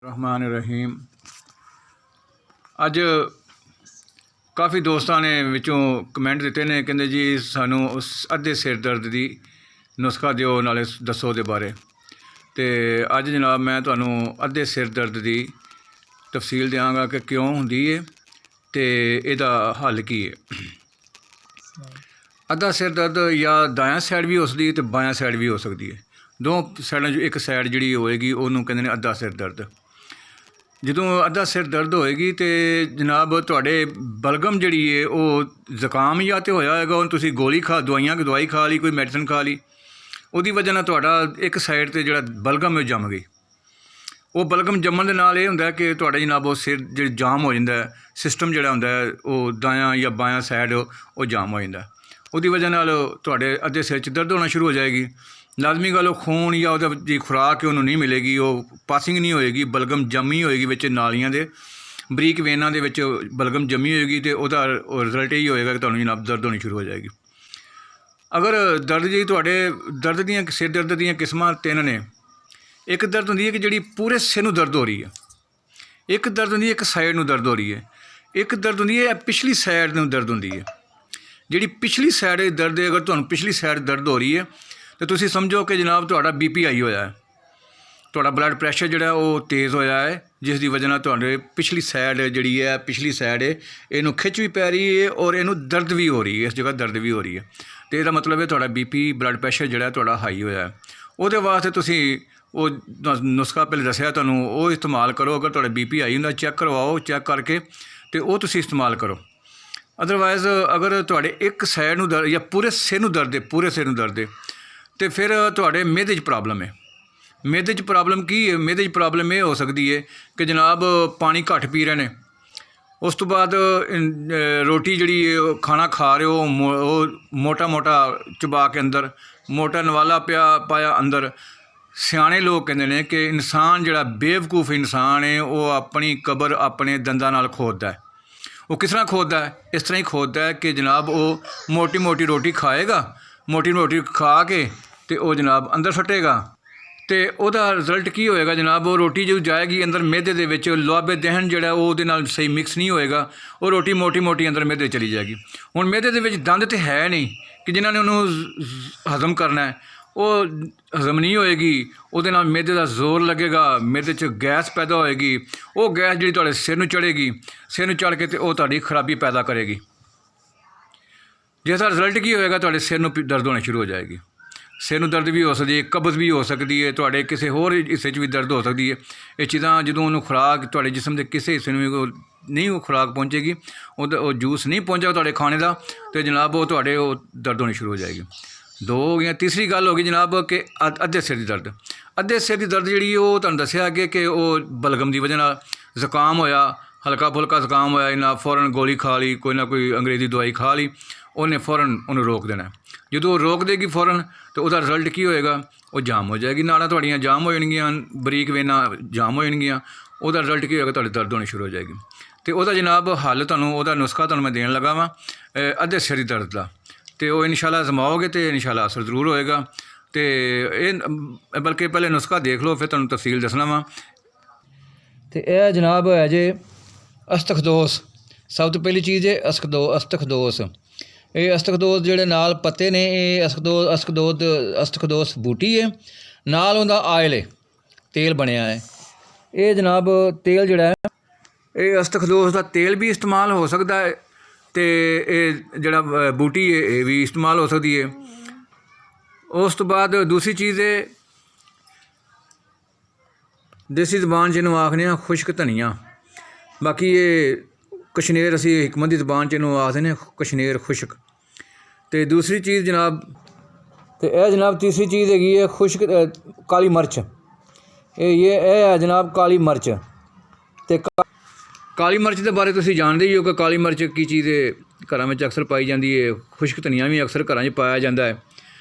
रहमान रहीम। अज काफ़ी दोस्तों ने विचों कमेंट दिते ने, कहते जी सानू उस अद्धे सिर दर्द की नुस्खा दिओ नाले दसो दे बारे। तो अज जनाब मैं तुहानू अद्धे सिर दर्द की तफसील देंगा कि क्यों होंदी है तो इहदा हल की है। अद्धा सिर दर्द या दायां साइड भी हो सकती है तो बायां साइड भी हो सकती है। दो साइडों एक साइड जी होएगी उन्होंने कहते हैं अद्धा सिर दर्द। ਜਦੋਂ ਅੱਧਾ ਸਿਰ ਦਰਦ ਹੋਏਗੀ तो जनाब ਤੁਹਾਡੇ ਬਲਗਮ ਜਿਹੜੀ ਹੈ ਉਹ ਜ਼ੁਕਾਮ ਜਾਂ ਤਾਂ ਹੋਇਆ ਹੋਏਗਾ, ਹੁਣ ਤੁਸੀਂ ਦਵਾਈ ਖਾ ਲਈ, ਕੋਈ ਮੈਡੀਸਨ ਖਾ ਲਈ, ਉਹਦੀ ਵਜ੍ਹਾ ਨਾਲ ਤੁਹਾਡਾ ਇੱਕ ਸਾਈਡ ਤੇ ਜਿਹੜਾ ਬਲਗਮ ਹੈ ਜੰਮ ਗਈ। ਉਹ ਬਲਗਮ ਜੰਮਣ ਦੇ ਨਾਲ ਇਹ ਹੁੰਦਾ ਕਿ ਤੁਹਾਡਾ ਜਨਾਬ ਉਹ ਸਿਰ ਜਿਹੜਾ ਜਾਮ ਹੋ ਜਾਂਦਾ, ਸਿਸਟਮ ਜਿਹੜਾ ਹੁੰਦਾ ਉਹ ਦਾयां ਜਾਂ ਬਾयां ਸਾਈਡ ਉਹ ਜਾਮ ਹੋ ਜਾਂਦਾ। ਉਹਦੀ ਵਜ੍ਹਾ ਨਾਲ ਤੁਹਾਡੇ ਅੱਧੇ ਸਿਰ 'ਚ ਦਰਦ ਹੋਣਾ ਸ਼ੁਰੂ ਹੋ ਜਾਏਗੀ। लाजमी गल खून या जी खुराक उन्होंने नहीं मिलेगी, वो पासिंग नहीं होएगी, बलगम जमी होएगी विच नालियां दे बरीक वेनां दे विच बलगम जमी होएगी तो वह रिजल्ट यही होएगा कि तुहानूं जनाब दर्द होनी शुरू हो जाएगी। अगर दर्द जी तुहाडे दर्द दियां सिर दर्द दियां किस्मां तीन ने। एक दर्द हुंदी है कि जिहड़ी पूरे सिर नूं दर्द हो रही है, एक दर्द हुंदी है एक साइड नूं दर्द हो रही है, एक दर्द हुंदी है पिछली साइड नूं दर्द हुंदी है। जिहड़ी पिछली साइड दर्द है, अगर तुहानूं पिछली साइड दर्द हो रही है तो तुसी समझो कि जनाब तुहाडा BP हाई होया है, तुहाडा ब्लड प्रैशर जिहड़ा वो तेज़ होया है, जिस दी वजह नाल तुहाडे पिछली साइड जिहड़ी है पिछली साइड इनू खिच भी पै रही है और इनू दर्द भी हो रही है, इस जगह दर्द भी हो रही है। तो इसदा मतलब है तुहाडा BP ब्लड प्रैशर जिहड़ा तुहाडा हाई होया है। उहदे वास्ते तुसी वो नुस्खा पहले दस्सिया तुहानूं वो इस्तेमाल करो। अगर तुहाडा BP हाई हुंदा चैक करवाओ, चैक करके तो वो तुसी इस्तेमाल करो। अदरवाइज़ अगर तुहाडे एक साइड नूं दर्द या पूरे सिर नूं दर्द है, पूरे सिर नूं दर्द है तो फिर तुहाडे मेदे 'च प्रॉब्लम है। मेदे 'च प्रॉब्लम की है? मेदे 'च प्रॉब्लम ये हो सकती है कि जनाब पानी घट पी रहे हैं, उस तो बाद रोटी जिहड़ी खाना खा रहे हो मोटा मोटा चबा के अंदर मोटा नवाला पाया अंदर। सियाणे लोग कहते हैं कि इंसान जिहड़ा बेवकूफ़ इंसान है वो अपनी कबर अपने दंदां नाल खोददा है। वो किस तरह खोददा है? इस तरह ही खोददा है कि जनाब वो मोटी मोटी रोटी खाएगा, मोटी रोटी खा के तो वह जनाब अंदर सट्टेगा तो वह रिजल्ट की होएगा जनाब वो रोटी जो जाएगी अंदर मेदे दे विच लुआबे दहन जिहड़ा वो उहदे नाल सही मिक्स नहीं होएगा, वो रोटी मोटी मोटी अंदर मेदे चली जाएगी। हुण मेदे दे विच दंद तो है नहीं कि जिन्होंने उन्होंने हज़म करना है, वो हज़म नहीं होएगी, उहदे नाल मेदे दा जोर लगेगा, मेदे च गैस पैदा होएगी, वो गैस जिहड़ी तुहाडे सिर नूं चढ़ेगी, सिर नूं चढ़ के तो वो तुहाडी खराबी पैदा करेगी। जिसका रिजल्ट की होएगा तुहाडे सिर नूं दर्द होना शुरू हो जाएगी। सिर नूं दर्द भी हो सकती है, कब्ज़ भी हो सकती है, तुहाडे किसी होर हिस्से भी दर्द हो सकती है। ये चीज़ां जदों उन्होंने खुराक तुहाडे जिस्म के किसी हिस्से में नहीं वो खुराक पहुँचेगी, वो जूस नहीं पहुँचेगा तुहाडे खाने का तो जनाब वो तुहाडे दर्द होनी शुरू हो जाएगी। दो हो गई। तीसरी गल होगी जनाब कि अद्धे सिर की दर्द। अद्धे सिर की दर्द जी वो तुहानूं दस्सिया अगे कि वो बलगम की वजह नाल जुकाम होया, हल्का फुल्का जुकाम होया, इन्ना फौरन गोली खा ली, कोई ना कोई अंग्रेज़ी दवाई खा ली, उन्हें फौरन उन्हें रोक देना। जो रोक देगी फौरन तो वह रिजल्ट की होएगा, वो जाम हो जाएगी, नाड़ां तुहाड़ियां जाम हो जाएगियां, बरीक वेनां जाम हो जाएगियां, वह रिजल्ट की होएगा तुहाडे दर्द होनी शुरू हो जाएगी। तो वह जनाब हल तुहानूं वह नुस्खा तुहानूं मैं देन लगा वां अद्धे सिर दर्द का। तो वह इंशाअल्लाह आजमाओगे तो इंशाअल्लाह असर जरूर होएगा। तो ये बल्कि पहले नुस्खा देख लो फिर तुहानूं तफसील दसना वा। तो यह जनाब है जे अस्तखदोस। सब तो पहली चीज़ है अस्तखदोस। ये अस्तखदोस जिहड़े नाल पत्ते ने, ये अस्तखदोस बूटी है, नाल उहदा आयल है, तेल बनया है। ये जनाब तेल जिहड़ा है ये अस्तखदोस का तेल भी इस्तेमाल हो सकता है तो ये जिहड़ा बूटी है ये भी इस्तेमाल हो सकती है। उस तो बाद दूसरी चीज़ है देसी जबान च इनू आखने खुश्क धनिया, बाकी ये कशनेर असी हिकमत की जबान च इनू आखते हैं कशनेर खुश्क। तो दूसरी चीज़ जनाब तो यह जनाब तीसरी चीज़ हैगी है खुश्क काली मिर्च। ये है जनाब काली मिर्च। तो काली मिर्च के बारे तुसीं जानते ही हो कि काली मिर्च की चीज़ घरों में अक्सर पाई जाती है, खुश्क धनिया भी अक्सर घरों में पाया जाता है।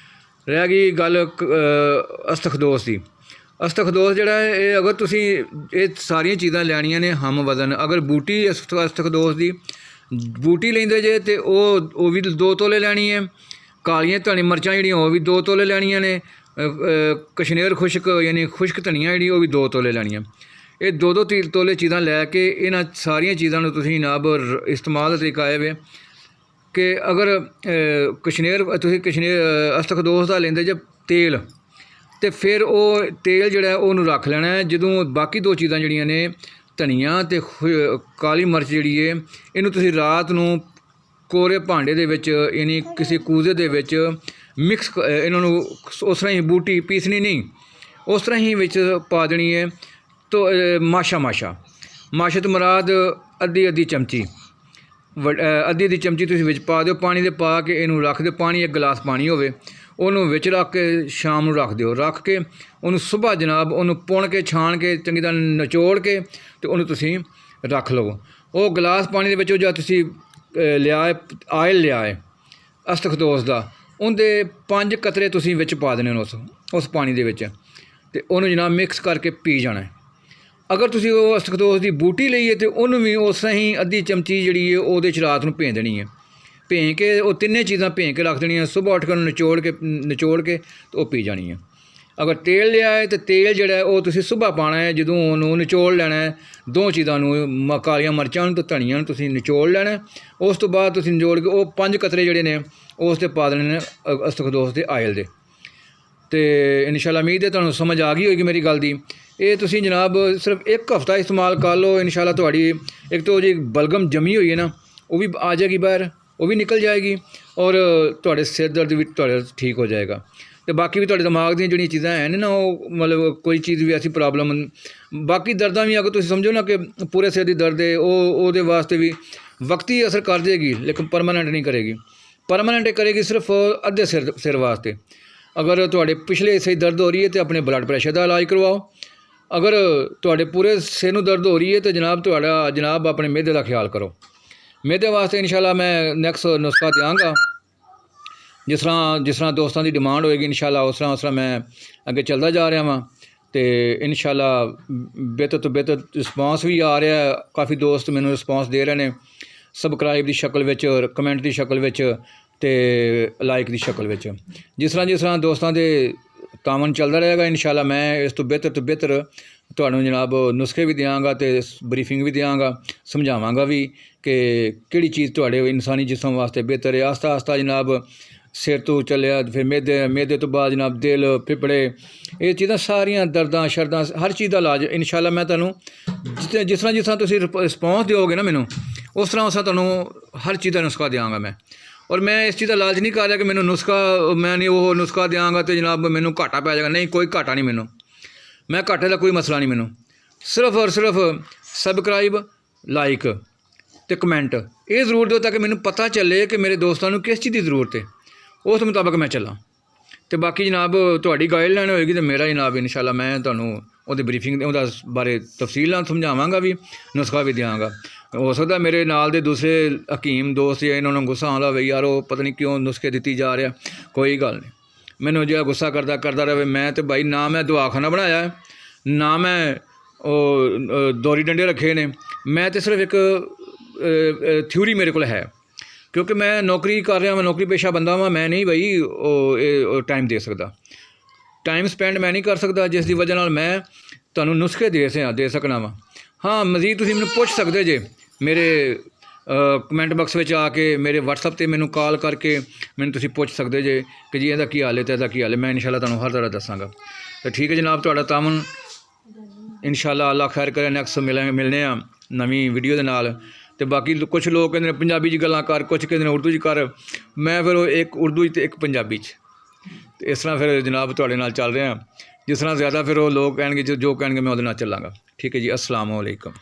रह गई गल अस्तखदोस की। अस्तखदोस जिहड़ा है ये अगर तुसीं ये सारियां चीज़ां लैनियां ने हम वजन, अगर बूटी अस्तखदोस की बूटी लेंदे जे तो वो भी 2 तोले लैनी है, कालियां धनी मिर्चां जिहड़ियां वो भी 2 तोले लैनियां ने, कशनेर खुश्क यानी खुश्क धनिया जी वो भी 2 तोले लैनियां। ਇਹ 2-2 ਤੋਲੇ ਚੀਜ਼ਾਂ ਲੈ ਕੇ ਇਹਨਾਂ ਸਾਰੀਆਂ ਚੀਜ਼ਾਂ ਨੂੰ ਤੁਸੀਂ ਜਨਾਬ ਇਸਤੇਮਾਲ ਦਾ ਤਰੀਕਾ ਇਹ ਵੇ ਕਿ ਅਗਰ ਕਸ਼ਨੀਰ ਅਸਤਖਦੋਸ ਦਾ ਲੈਂਦੇ ਜੇ ਤੇਲ, ਤੇ ਫਿਰ ਉਹ ਤੇਲ ਜਿਹੜਾ ਉਹਨੂੰ ਰੱਖ ਲੈਣਾ ਹੈ। ਜਦੋਂ ਬਾਕੀ 2 ਚੀਜ਼ਾਂ ਜਿਹੜੀਆਂ ਨੇ ਧਨੀਆ ਤੇ ਕਾਲੀ ਮਿਰਚ ਜਿਹੜੀ ਹੈ, ਇਹਨੂੰ ਤੁਸੀਂ ਰਾਤ ਨੂੰ ਕੋਰੇ ਭਾਂਡੇ ਦੇ ਵਿੱਚ ਯਾਨੀ ਕਿਸੇ ਕੂਜ਼ੇ ਦੇ ਵਿੱਚ ਮਿਕਸ ਇਹਨਾਂ ਨੂੰ ਉਸ ਤਰ੍ਹਾਂ ਹੀ ਬੂਟੀ ਪੀਸਣੀ ਨਹੀਂ, ਉਸ ਤਰ੍ਹਾਂ ਹੀ ਵਿੱਚ ਪਾ ਦੇਣੀ ਹੈ। ਤੋ ਮਾਸ਼ਾ ਤੋਂ ਮੁਰਾਦ ਅੱਧੀ ਚਮਚੀ ਅੱਧੀ ਚਮਚੀ ਤੁਸੀਂ ਵਿੱਚ ਪਾ ਦਿਓ ਪਾਣੀ ਦੇ, ਪਾ ਕੇ ਇਹਨੂੰ ਰੱਖ ਦਿਓ। ਪਾਣੀ 1 ਗਲਾਸ ਪਾਣੀ ਹੋਵੇ, ਉਹਨੂੰ ਵਿੱਚ ਰੱਖ ਕੇ ਸ਼ਾਮ ਨੂੰ ਰੱਖ ਦਿਓ। ਰੱਖ ਕੇ ਉਹਨੂੰ ਸੁਬਾਹ ਜਨਾਬ ਉਹਨੂੰ ਪੁਣ ਕੇ ਛਾਣ ਕੇ ਚੰਗੀ ਤਰ੍ਹਾਂ ਨਿਚੋੜ ਕੇ ਤੇ ਉਹਨੂੰ ਤੁਸੀਂ ਰੱਖ ਲਵੋ। ਉਹ ਗਲਾਸ ਪਾਣੀ ਦੇ ਵਿੱਚ ਜਾਂ ਤੁਸੀਂ ਆਇਲ ਲਿਆ ਹੈ ਅਸਤਖਦੋਸ ਦਾ, ਉਹਦੇ 5 ਕਤਰੇ ਤੁਸੀਂ ਵਿੱਚ ਪਾ ਦੇਣੇ ਨੇ ਉਸ ਪਾਣੀ ਦੇ ਵਿੱਚ, ਤੇ ਉਹਨੂੰ ਜਨਾਬ ਮਿਕਸ ਕਰਕੇ ਪੀ ਜਾਣਾ ਹੈ। ਅਗਰ ਤੁਸੀਂ ਉਹ ਅਸਤਖਦੋਸ ਦੀ ਬੂਟੀ ਲਈ ਹੈ ਤੇ ਉਹਨੂੰ ਵੀ ਉਸ ਤਰ੍ਹਾਂ ਹੀ ਅੱਧੀ ਚਮਚੀ ਜਿਹੜੀ ਹੈ ਉਹਦੇ 'ਚ ਰਾਤ ਨੂੰ ਭੇਂ ਦੇਣੀ ਹੈ। ਭੇਂ ਕੇ ਉਹ 3 ਚੀਜ਼ਾਂ ਭੇਂ ਕੇ ਰੱਖ ਦੇਣੀਆਂ, ਸੁਬਾਹ ਉੱਠ ਕੇ ਉਹਨੂੰ ਨਿਚੋੜ ਕੇ ਤੇ ਉਹ ਪੀ ਜਾਣੀ ਹੈ। ਅਗਰ ਤੇਲ ਲਿਆ ਹੈ ਤੇ ਤੇਲ ਜਿਹੜਾ ਉਹ ਤੁਸੀਂ ਸੁਬਾਹ ਪਾਉਣਾ ਹੈ, ਜਦੋਂ ਉਹਨੂੰ ਨਿਚੋੜ ਲੈਣਾ ਹੈ 2 ਚੀਜ਼ਾਂ ਨੂੰ, ਕਾਲੀਆਂ ਮਿਰਚਾਂ ਨੂੰ ਤੇ ਧਨੀਆ ਨੂੰ ਤੁਸੀਂ ਨਿਚੋੜ ਲੈਣਾ। ਉਸ ਤੋਂ ਬਾਅਦ ਤੁਸੀਂ ਨਿਚੋੜ ਕੇ ਉਹ 5 ਕਤਰੇ ਜਿਹੜੇ ਨੇ ਉਸ 'ਤੇ ਪਾ ਦੇਣੇ ਨੇ ਅਸਤਖਦੋਸ ਦੇ ਆਇਲ ਦੇ। ਤੇ ਇਨਸ਼ਾਅੱਲਾ ਉਮੀਦ ਹੈ ਤੁਹਾਨੂੰ ਸਮਝ ਆ ਗਈ ਹੋਏਗੀ ਮੇਰੀ ਗੱਲ ਦੀ। ਇਹ ਤੁਸੀਂ ਜਨਾਬ ਸਿਰਫ 1 ਹਫ਼ਤਾ ਇਸਤੇਮਾਲ ਕਰ ਲਓ, ਇਨਸ਼ਾਅੱਲਾ ਤੁਹਾਡੀ ਇੱਕ ਤਾਂ ਜੀ ਬਲਗਮ ਜਮੀ ਹੋਈ ਹੈ ਨਾ, ਉਹ ਵੀ ਆ ਜਾਏਗੀ ਬਾਹਰ, ਉਹ ਵੀ ਨਿਕਲ ਜਾਏਗੀ, ਔਰ ਤੁਹਾਡੇ ਸਿਰ ਦਰਦ ਵੀ ਤੁਹਾਡੇ ਠੀਕ ਹੋ ਜਾਏਗਾ। ਤੇ ਬਾਕੀ ਵੀ ਤੁਹਾਡੇ ਦਿਮਾਗ ਦੀਆਂ ਜਿਹੜੀਆਂ ਚੀਜ਼ਾਂ ਹੈ ਨੇ ਨਾ, ਉਹ ਮਤਲਬ ਕੋਈ ਚੀਜ਼ ਵੀ ਐਸੀ ਪ੍ਰੋਬਲਮ, ਬਾਕੀ ਦਰਦਾਂ ਵੀ ਅਗਰ ਤੁਸੀਂ ਸਮਝੋ ਨਾ ਕਿ ਪੂਰੇ ਸਿਰ ਦੀ ਦਰਦ ਹੈ, ਉਹਦੇ ਵਾਸਤੇ ਵੀ ਵਕਤੀ ਅਸਰ ਕਰ ਜਾਏਗੀ, ਲੇਕਿਨ ਪਰਮਾਨੈਂਟ ਨਹੀਂ ਕਰੇਗੀ। ਪਰਮਾਨੈਂਟ ਕਰੇਗੀ ਸਿਰਫ ਅੱਧੇ ਸਿਰ ਵਾਸਤੇ। ਅਗਰ ਤੁਹਾਡੇ ਪਿਛਲੇ ਹਿੱਸੇ ਦਰਦ ਹੋ ਰਹੀ ਹੈ ਤਾਂ ਆਪਣੇ ਬਲੱਡ ਪ੍ਰੈਸ਼ਰ ਦਾ ਇਲਾਜ ਕਰਵਾਓ। ਅਗਰ ਤੁਹਾਡੇ ਪੂਰੇ ਸਿਰ ਨੂੰ ਦਰਦ ਹੋ ਰਹੀ ਹੈ ਤਾਂ ਜਨਾਬ ਆਪਣੇ ਮਿਹਦੇ ਦਾ ਖਿਆਲ ਕਰੋ। ਮਿਹਦੇ ਵਾਸਤੇ ਇਨਸ਼ਾਅੱਲਾ ਮੈਂ ਨੈਕਸਟ ਨੁਸਖਾ ਦਿਆਂਗਾ, ਜਿਸ ਤਰ੍ਹਾਂ ਦੋਸਤਾਂ ਦੀ ਡਿਮਾਂਡ ਹੋਏਗੀ ਇਨਸ਼ਾਅੱਲਾ ਉਸ ਤਰ੍ਹਾਂ ਮੈਂ ਅੱਗੇ ਚੱਲਦਾ ਜਾ ਰਿਹਾ ਵਾਂ। ਤੇ ਇਨਸ਼ਾਅੱਲਾ ਬਿਹਤਰ ਤੋਂ ਬਿਹਤਰ ਰਿਸਪੌਂਸ ਵੀ ਆ ਰਿਹਾ। ਕਾਫੀ ਦੋਸਤ ਮੈਨੂੰ ਰਿਸਪੌਂਸ ਦੇ ਰਹੇ ਨੇ, ਸਬਸਕ੍ਰਾਈਬ ਦੀ ਸ਼ਕਲ ਵਿੱਚ, ਕਮੈਂਟ ਦੀ ਸ਼ਕਲ ਵਿੱਚ ਤੇ ਲਾਈਕ ਦੀ ਸ਼ਕਲ ਵਿੱਚ। ਜਿਸ ਤਰ੍ਹਾਂ ਦੋਸਤਾਂ ਦੇ ਤਾਮਨ ਚੱਲਦਾ ਰਹੇਗਾ ਇਨਸ਼ਾਅੱਲਾ ਮੈਂ ਇਸ ਤੋਂ ਬਿਹਤਰ ਤੁਹਾਨੂੰ ਜਨਾਬ ਨੁਸਖੇ ਵੀ ਦਿਆਂਗਾ ਤੇ ਬਰੀਫਿੰਗ ਵੀ ਦਿਆਂਗਾ, ਸਮਝਾਵਾਂਗਾ ਵੀ ਕਿ ਕਿਹੜੀ ਚੀਜ਼ ਤੁਹਾਡੇ ਇਨਸਾਨੀ ਜਿਸਮ ਵਾਸਤੇ ਬਿਹਤਰ ਹੈ। ਆਸਤਾ ਜਨਾਬ ਸਿਰ ਤੋਂ ਚੱਲਿਆ, ਫਿਰ ਮਿਹਦੇ ਤੋਂ ਬਾਅਦ ਜਨਾਬ ਦਿਲ, ਫੇਫੜੇ, ਇਹ ਚੀਜ਼ਾਂ ਸਾਰੀਆਂ ਦਰਦਾਂ ਸ਼ਰਦਾਂ ਹਰ ਚੀਜ਼ ਦਾ ਇਲਾਜ ਇਨਸ਼ਾਅੱਲਾ ਮੈਂ ਤੁਹਾਨੂੰ ਜਿਸ ਤਰ੍ਹਾਂ ਤੁਸੀਂ ਰਿਸਪੌਂਸ ਦਿਓਗੇ ਨਾ ਮੈਨੂੰ, ਉਸ ਤਰ੍ਹਾਂ ਤੁਹਾਨੂੰ ਹਰ ਚੀਜ਼ ਦਾ ਨੁਸਖਾ ਦਿਆਂਗਾ ਮੈਂ। ਔਰ ਮੈਂ ਇਸ ਚੀਜ਼ ਦਾ ਲਾਲਚ ਨਹੀਂ ਕਰ ਰਿਹਾ ਕਿ ਮੈਨੂੰ ਮੈਂ ਨਹੀਂ ਉਹ ਨੁਸਖਾ ਦਿਆਂਗਾ ਤੇ ਜਨਾਬ ਮੈਨੂੰ ਘਾਟਾ ਪੈ ਜਾਏਗਾ। ਨਹੀਂ, ਕੋਈ ਘਾਟਾ ਨਹੀਂ ਮੈਨੂੰ, ਮੈਂ ਘਾਟੇ ਦਾ ਕੋਈ ਮਸਲਾ ਨਹੀਂ ਮੈਨੂੰ। ਸਿਰਫ ਔਰ ਸਿਰਫ ਸਬਸਕ੍ਰਾਈਬ, ਲਾਈਕ ਤੇ ਕਮੈਂਟ ਇਹ ਜ਼ਰੂਰ ਦਿਓ ਤਾਂ ਕਿ ਮੈਨੂੰ ਪਤਾ ਚੱਲੇ ਕਿ ਮੇਰੇ ਦੋਸਤਾਂ ਨੂੰ ਕਿਸ ਚੀਜ਼ ਦੀ ਜ਼ਰੂਰਤ ਹੈ, ਉਸ ਮੁਤਾਬਕ ਮੈਂ ਚੱਲਾਂ। ਤੇ ਬਾਕੀ ਜਨਾਬ ਤੁਹਾਡੀ ਗਾਈਡਲਾਈਨ ਹੋਏਗੀ ਤੇ ਮੇਰਾ ਜਨਾਬ ਇਨਸ਼ਾਅੱਲਾ ਮੈਂ ਤੁਹਾਨੂੰ ਉਹਦੀ ਬਰੀਫਿੰਗ ਉਹਦਾ ਬਾਰੇ ਤਫਸੀਲ ਨਾਲ ਸਮਝਾਵਾਂਗਾ ਵੀ, ਨੁਸਖਾ ਵੀ ਦਿਆਂਗਾ। ਹੋ ਸਕਦਾ ਮੇਰੇ ਨਾਲ ਦੇ ਦੂਸਰੇ ਹਕੀਮ ਦੋਸਤ ਜਾਂ ਇਹਨਾਂ ਨੂੰ ਗੁੱਸਾ ਆਉਂਦਾ ਹੋਵੇ, ਯਾਰ ਉਹ ਪਤਾ ਨਹੀਂ ਕਿਉਂ ਨੁਸਖੇ ਦਿੱਤੀ ਜਾ ਰਿਹਾ। ਕੋਈ ਗੱਲ ਨਹੀਂ, ਮੈਨੂੰ ਜਿਹੜਾ ਗੁੱਸਾ ਕਰਦਾ ਰਹੇ। ਮੈਂ ਤਾਂ ਭਾਈ ਨਾ ਮੈਂ ਦਵਾਖਾਨਾ ਬਣਾਇਆ, ਨਾ ਮੈਂ ਉਹ ਦੋਰੀ ਡੰਡੇ ਰੱਖੇ ਨੇ, ਮੈਂ ਤਾਂ ਸਿਰਫ ਇੱਕ ਥਿਊਰੀ ਮੇਰੇ ਕੋਲ ਹੈ, ਕਿਉਂਕਿ ਮੈਂ ਨੌਕਰੀ ਕਰ ਰਿਹਾ, ਮੈਂ ਨੌਕਰੀ ਪੇਸ਼ਾ ਬੰਦਾ ਵਾਂ। ਮੈਂ ਨਹੀਂ ਭਾਈ ਉਹ ਟਾਈਮ ਦੇ ਸਕਦਾ, ਟਾਈਮ ਸਪੈਂਡ ਮੈਂ ਨਹੀਂ ਕਰ ਸਕਦਾ, ਜਿਸ ਦੀ ਵਜ੍ਹਾ ਨਾਲ ਮੈਂ ਤੁਹਾਨੂੰ ਨੁਸਖੇ ਦੇ ਸਕਣਾ ਵਾਂ। ਹਾਂ, ਮਜ਼ੀਦ ਤੁਸੀਂ ਮੈਨੂੰ ਪੁੱਛ ਸਕਦੇ ਜੇ ਮੇਰੇ ਕਮੈਂਟ ਬਾਕਸ ਵਿੱਚ ਆ ਕੇ, ਮੇਰੇ WhatsApp 'ਤੇ ਮੈਨੂੰ ਕਾਲ ਕਰਕੇ ਮੈਨੂੰ ਤੁਸੀਂ ਪੁੱਛ ਸਕਦੇ ਜੇ ਕਿ ਜੀ ਇਹਦਾ ਕੀ ਹਾਲ ਹੈ ਤੇ ਇਹਦਾ ਕੀ ਹਾਲ ਹੈ। ਮੈਂ ਇਨਸ਼ਾਅੱਲਾ ਤੁਹਾਨੂੰ ਹਰ ਤਰ੍ਹਾਂ ਦੱਸਾਂਗਾ। ਤਾਂ ਠੀਕ ਹੈ ਜਨਾਬ, ਤੁਹਾਡਾ ਤਾਮਨ ਇਨਸ਼ਾਅੱਲਾ ਅੱਲਾ ਖੈਰ ਕਰੇ। ਨੈਕਸਟ ਮਿਲਨੇ ਆ ਨਵੀਂ ਵੀਡੀਓ ਦੇ ਨਾਲ। ਤੇ ਬਾਕੀ ਕੁਛ ਲੋਕ ਕਹਿੰਦੇ ਨੇ ਪੰਜਾਬੀ 'ਚ ਗੱਲਾਂ ਕਰ, ਕੁਛ ਕਹਿੰਦੇ ਨੇ ਉਰਦੂ 'ਚ ਕਰ। ਮੈਂ ਫਿਰ ਉਹ ਇੱਕ ਉਰਦੂ 'ਚ ਤੇ ਇੱਕ ਪੰਜਾਬੀ 'ਚ, ਤੇ ਇਸ ਤਰ੍ਹਾਂ ਫਿਰ ਜਨਾਬ ਤੁਹਾਡੇ ਨਾਲ ਚੱਲ ਰਿਹਾ। ਜਿਸ ਤਰ੍ਹਾਂ ਜ਼ਿਆਦਾ ਫਿਰ ਉਹ ਲੋਕ ਕਹਿਣਗੇ, ਜੋ ਕਹਿਣਗੇ ਮੈਂ ਉਹਦੇ ਨਾਲ ਚੱਲਾਂਗਾ। ਠੀਕ ਹੈ ਜੀ, अस्सलाम वालेकुम।